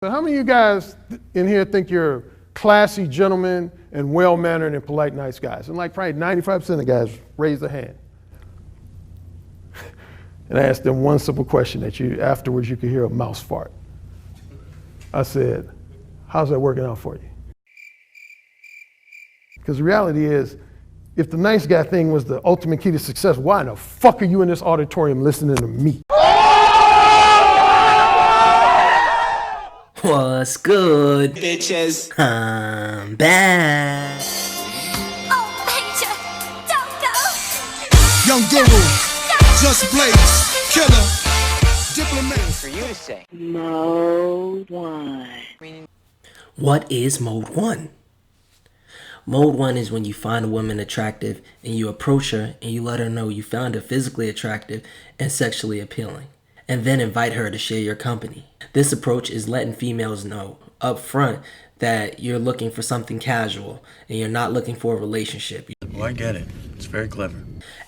So how many of you guys in here think you're classy gentlemen and well-mannered and polite, nice guys? And like probably 95% of the guys raise their hand. And I asked them one simple question that afterwards you could hear a mouse fart. I said, how's that working out for you? Because the reality is, if the nice guy thing was the ultimate key to success, why in the fuck are you in this auditorium listening to me? What's good, bitches? I'm back. Oh, Major, don't go. Young guru, just blaze, killer, diplomat. For you to say. Mode 1. What is mode 1? Mode 1 is when you find a woman attractive and you approach her and you let her know you found her physically attractive and sexually appealing, and then invite her to share your company. This approach is letting females know up front that you're looking for something casual and you're not looking for a relationship. Well, I get it. It's very clever.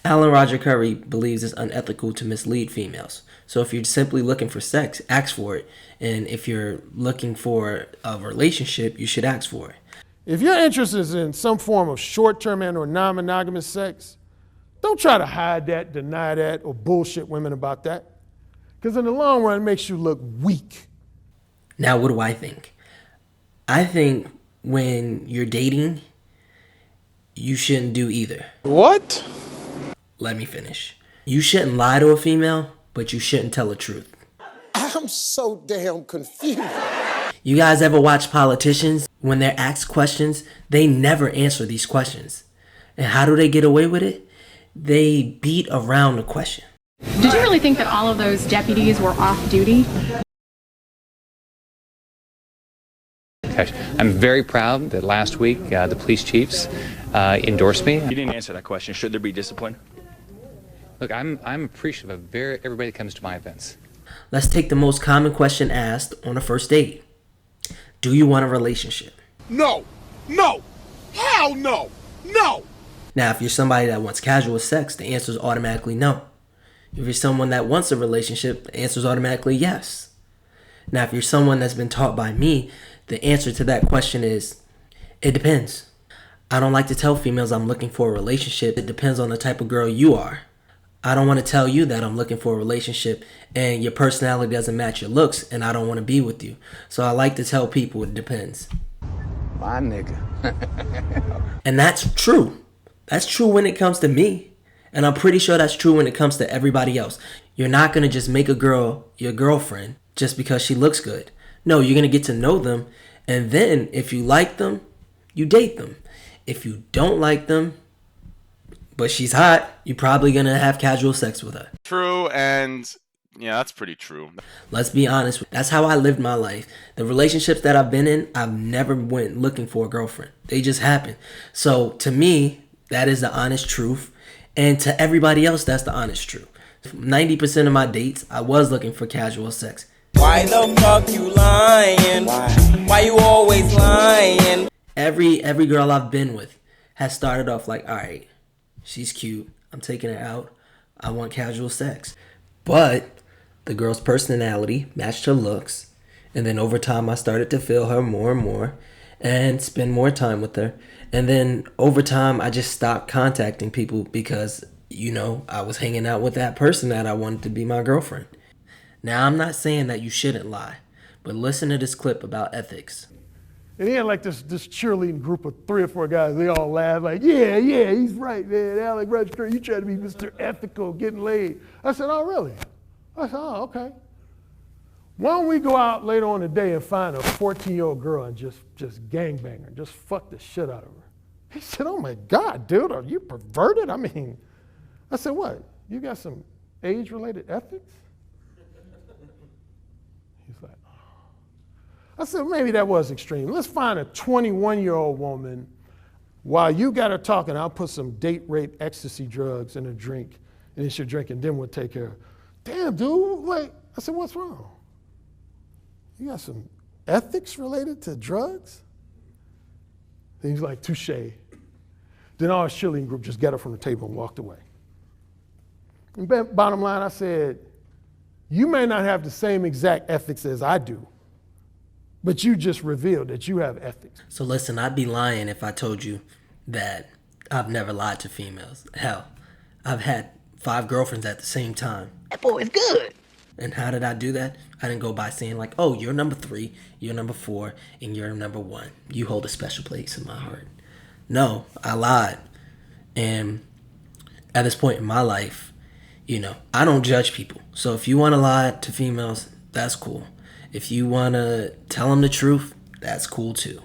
Alan Roger Currie believes it's unethical to mislead females. So if you're simply looking for sex, ask for it. And if you're looking for a relationship, you should ask for it. If you're interested in some form of short-term and or non-monogamous sex, don't try to hide that, deny that, or bullshit women about that. Because in the long run, it makes you look weak. Now, what do I think? I think when you're dating, you shouldn't do either. What? Let me finish. You shouldn't lie to a female, but you shouldn't tell the truth. I'm so damn confused. You guys ever watch politicians? When they're asked questions, they never answer these questions. And how do they get away with it? They beat around the question. Did you really think that all of those deputies were off duty? I'm very proud that last week the police chiefs endorsed me. You didn't answer that question. Should there be discipline? Look, I'm appreciative of everybody that comes to my events. Let's take the most common question asked on a first date. Do you want a relationship? No, no, hell no, no. Now, if you're somebody that wants casual sex, the answer is automatically no. If you're someone that wants a relationship, the answer is automatically yes. Now, if you're someone that's been taught by me, the answer to that question is, it depends. I don't like to tell females I'm looking for a relationship. It depends on the type of girl you are. I don't want to tell you that I'm looking for a relationship and your personality doesn't match your looks and I don't want to be with you. So I like to tell people it depends. My nigga. And that's true. That's true when it comes to me. And I'm pretty sure that's true when it comes to everybody else. You're not going to just make a girl your girlfriend just because she looks good. No, you're going to get to know them. And then if you like them, you date them. If you don't like them, but she's hot, you're probably going to have casual sex with her. True, and yeah, that's pretty true. Let's be honest. That's how I lived my life. The relationships that I've been in, I've never went looking for a girlfriend. They just happened. So to me, that is the honest truth. And to everybody else, that's the honest truth. 90% of my dates, I was looking for casual sex. Why the fuck you lying? Why you always lying? Every girl I've been with has started off like, all right, she's cute. I'm taking her out. I want casual sex. But the girl's personality matched her looks. And then over time, I started to feel her more and more and spend more time with her. And then over time, I just stopped contacting people because, I was hanging out with that person that I wanted to be my girlfriend. Now, I'm not saying that you shouldn't lie, but listen to this clip about ethics. And he had like this cheerleading group of 3 or 4 guys. They all laughed like, yeah, he's right, man. Alan Roger Currie, you try to be Mr. Ethical, getting laid. I said, oh, really? I said, oh, okay. Why don't we go out later on today and find a 14-year-old girl and just gangbang her, just fuck the shit out of her? He said, oh my God, dude, are you perverted? I said, what? You got some age-related ethics? He's like, oh. I said, maybe that was extreme. Let's find a 21-year-old woman. While you got her talking, I'll put some date rape ecstasy drugs in her drink, and then she'll drink, and then we'll take care of her. Damn, dude, like, I said, what's wrong? You got some ethics related to drugs? And he's like, touche. Then our cheerleading group just got up from the table and walked away. And bottom line, I said, you may not have the same exact ethics as I do, But you just revealed that you have ethics. So listen, I'd be lying if I told you that I've never lied to females. Hell, I've had 5 girlfriends at the same time. That boy is good. And how did I do that? I didn't go by saying like, oh, you're number 3, you're number 4, and you're number 1. You hold a special place in my heart. No, I lied. And at this point in my life, you know, I don't judge people. So if you want to lie to females, that's cool. If you want to tell them the truth, that's cool too.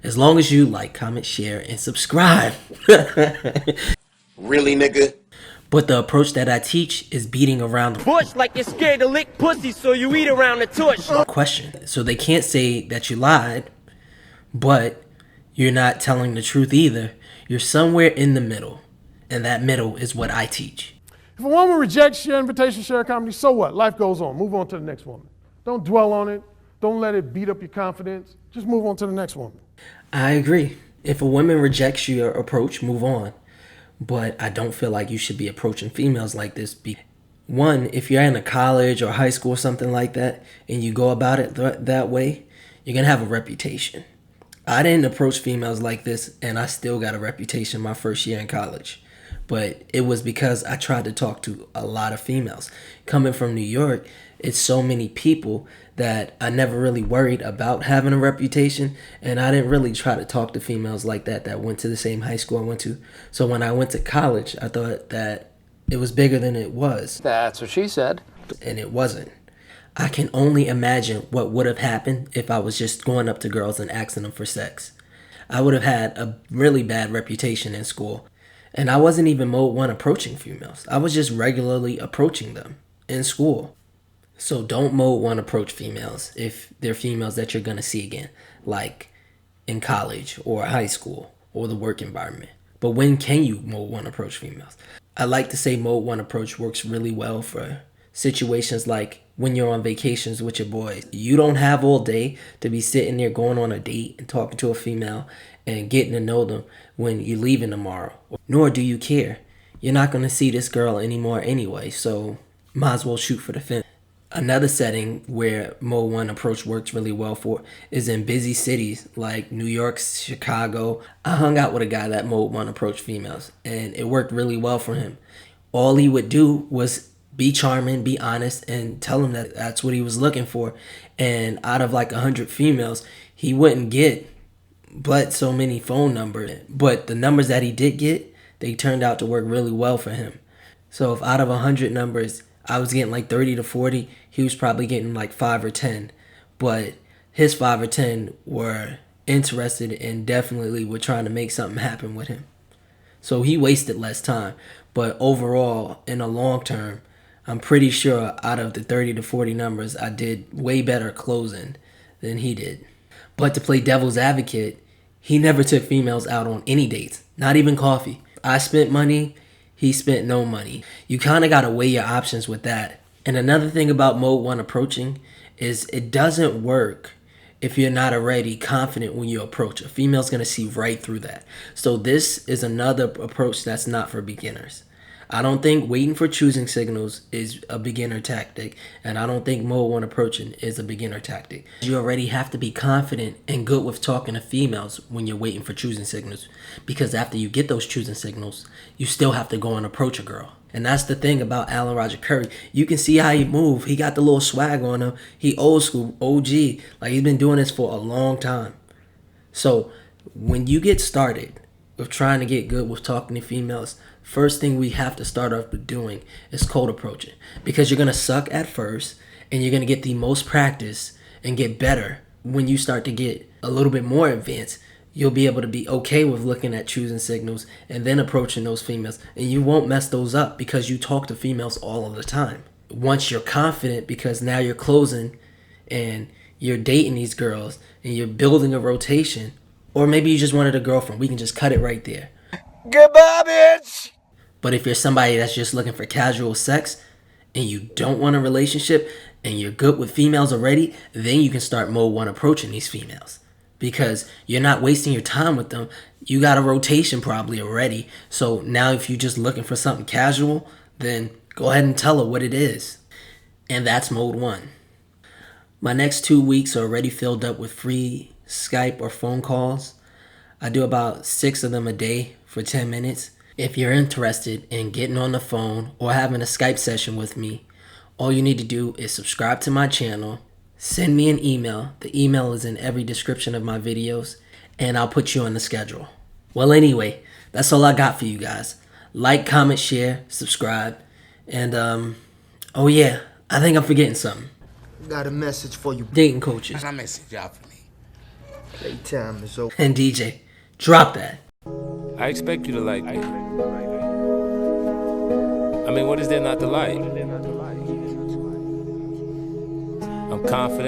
As long as you like, comment, share, and subscribe. Really, nigga? But the approach that I teach is beating around the Bush like you're scared to lick pussy, so you eat around the tush. question. So they can't say that you lied, but you're not telling the truth either. You're somewhere in the middle. And that middle is what I teach. If a woman rejects your invitation to share comedy, so what? Life goes on. Move on to the next woman. Don't dwell on it. Don't let it beat up your confidence. Just move on to the next woman. I agree. If a woman rejects your approach, move on. But I don't feel like you should be approaching females like this. One, if you're in a college or high school or something like that, and you go about it that way, you're going to have a reputation. I didn't approach females like this, and I still got a reputation my first year in college. But it was because I tried to talk to a lot of females. Coming from New York, it's so many people that I never really worried about having a reputation, and I didn't really try to talk to females like that went to the same high school I went to. So when I went to college, I thought that it was bigger than it was. That's what she said. And it wasn't. I can only imagine what would have happened if I was just going up to girls and asking them for sex. I would have had a really bad reputation in school. And I wasn't even mode 1 approaching females. I was just regularly approaching them in school. So don't mode 1 approach females if they're females that you're going to see again, like in college or high school or the work environment. But when can you mode 1 approach females? I like to say mode 1 approach works really well for situations like when you're on vacations with your boys. You don't have all day to be sitting there going on a date and talking to a female and getting to know them when you're leaving tomorrow. Nor do you care. You're not going to see this girl anymore anyway, so might as well shoot for the fence. Another setting where mode 1 approach works really well for is in busy cities like New York, Chicago. I hung out with a guy that mode 1 approached females, and it worked really well for him. All he would do was be charming, be honest, and tell him that that's what he was looking for. And out of like 100 females, he wouldn't get but so many phone numbers. But the numbers that he did get, they turned out to work really well for him. So if out of 100 numbers, I was getting like 30 to 40, he was probably getting like 5 or 10. But his 5 or 10 were interested and definitely were trying to make something happen with him. So he wasted less time. But overall, in the long term, I'm pretty sure out of the 30 to 40 numbers, I did way better closing than he did. But to play devil's advocate, he never took females out on any dates, not even coffee. I spent money, he spent no money. You kind of got to weigh your options with that. And another thing about mode 1 approaching is it doesn't work if you're not already confident when you approach. A female's going to see right through that. So this is another approach that's not for beginners. I don't think waiting for choosing signals is a beginner tactic, and I don't think mode 1 approaching is a beginner tactic. You already have to be confident and good with talking to females when you're waiting for choosing signals, because after you get those choosing signals, you still have to go and approach a girl. And that's the thing about Alan Roger Currie. You can see how he move. He got the little swag on him. He old school, OG. Like, he's been doing this for a long time. So when you get started with trying to get good with talking to females, first thing we have to start off with doing is cold approaching, because you're going to suck at first and you're going to get the most practice and get better. When you start to get a little bit more advanced, you'll be able to be okay with looking at choosing signals and then approaching those females, and you won't mess those up because you talk to females all of the time. Once you're confident, because now you're closing and you're dating these girls and you're building a rotation, or maybe you just wanted a girlfriend, we can just cut it right there. Goodbye, bitch! But if you're somebody that's just looking for casual sex and you don't want a relationship and you're good with females already, then you can start mode 1 approaching these females, because you're not wasting your time with them. You got a rotation probably already. So now if you're just looking for something casual, then go ahead and tell her what it is. And that's mode 1. My next 2 weeks are already filled up with free Skype or phone calls. I do about 6 of them a day for 10 minutes. If you're interested in getting on the phone or having a Skype session with me, all you need to do is subscribe to my channel, send me an email. The email is in every description of my videos, and I'll put you on the schedule. Well, anyway, that's all I got for you guys. Like, comment, share, subscribe, and oh yeah, I think I'm forgetting something. Got a message for you. Dating coaches. Got a message out for me. Playtime is over. And DJ, drop that. I expect you to like me. I mean, what is there not to like? I'm confident.